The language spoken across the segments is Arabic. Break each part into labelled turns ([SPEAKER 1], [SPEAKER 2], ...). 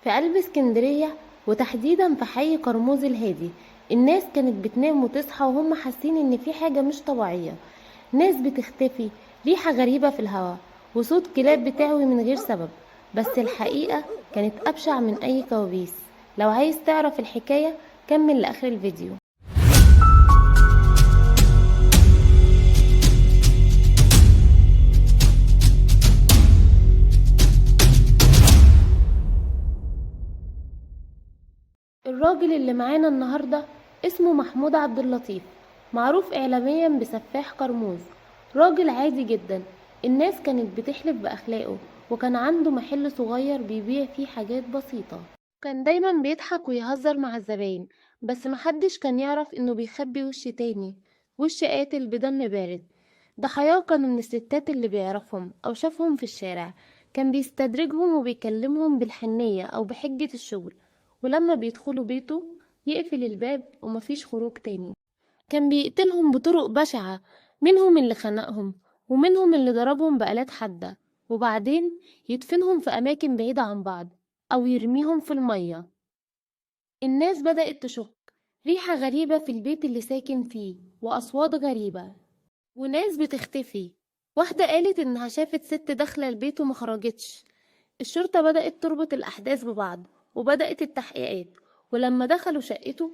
[SPEAKER 1] في قلب اسكندرية، وتحديدا في حي قرموز الهادي. الناس كانت بتنام وتصحى وهم حاسين ان في حاجة مش طبيعية. ناس بتختفي، ريحة غريبة في الهواء، وصوت كلاب بتعوي من غير سبب. بس الحقيقة كانت أبشع من أي كوابيس. لو عايز تعرف الحكاية كمل لآخر الفيديو. الراجل اللي معانا النهاردة اسمه محمود عبد اللطيف، معروف إعلاميا بسفاح قرموز. راجل عادي جدا، الناس كانت بتحلف بأخلاقه، وكان عنده محل صغير بيبيع فيه حاجات بسيطة. كان دايما بيضحك ويهزر مع الزباين، بس محدش كان يعرف انه بيخبي وش تاني، وش قاتل بدم بارد. ضحاياه كانوا من الستات اللي بيعرفهم أو شافهم في الشارع. كان بيستدرجهم وبيكلمهم بالحنية أو بحجة الشغل، ولما بيدخلوا بيته يقفل الباب ومفيش خروج تاني. كان بيقتلهم بطرق بشعة، منهم اللي خنقهم ومنهم اللي ضربهم بآلات حادة، وبعدين يدفنهم في أماكن بعيدة عن بعض أو يرميهم في المية. الناس بدأت تشك، ريحة غريبة في البيت اللي ساكن فيه، وأصوات غريبة، وناس بتختفي. واحدة قالت إنها شافت ست داخلة البيت ومخرجتش. الشرطة بدأت تربط الأحداث ببعض، وبدأت التحقيقات. ولما دخلوا شقته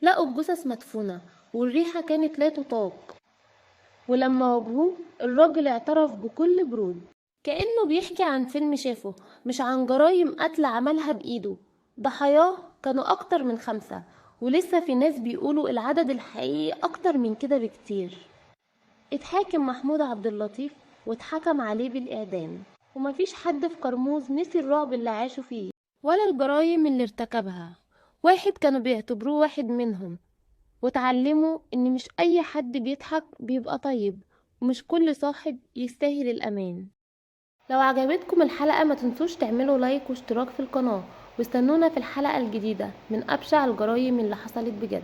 [SPEAKER 1] لقوا الجثث مدفونة، والريحة كانت لا تطاق. ولما واجهوه الراجل اعترف بكل برود، كأنه بيحكي عن فيلم شافه، مش عن جرايم قتل عملها بإيده. ضحاياه كانوا أكتر من 5، ولسه في ناس بيقولوا العدد الحقيقي أكتر من كده بكتير. اتحاكم محمود عبد اللطيف واتحكم عليه بالإعدام، ومفيش حد في قرموز نسي الرعب اللي عاشوا فيه ولا الجرايم اللي ارتكبها. واحد كانوا بيعتبروه واحد منهم، وتعلموا ان مش اي حد بيضحك بيبقى طيب، ومش كل صاحب يستاهل الامان. لو عجبتكم الحلقة ما تنسوش تعملوا لايك واشتراك في القناة، واستنونا في الحلقة الجديدة من أبشع الجرايم اللي حصلت بجد.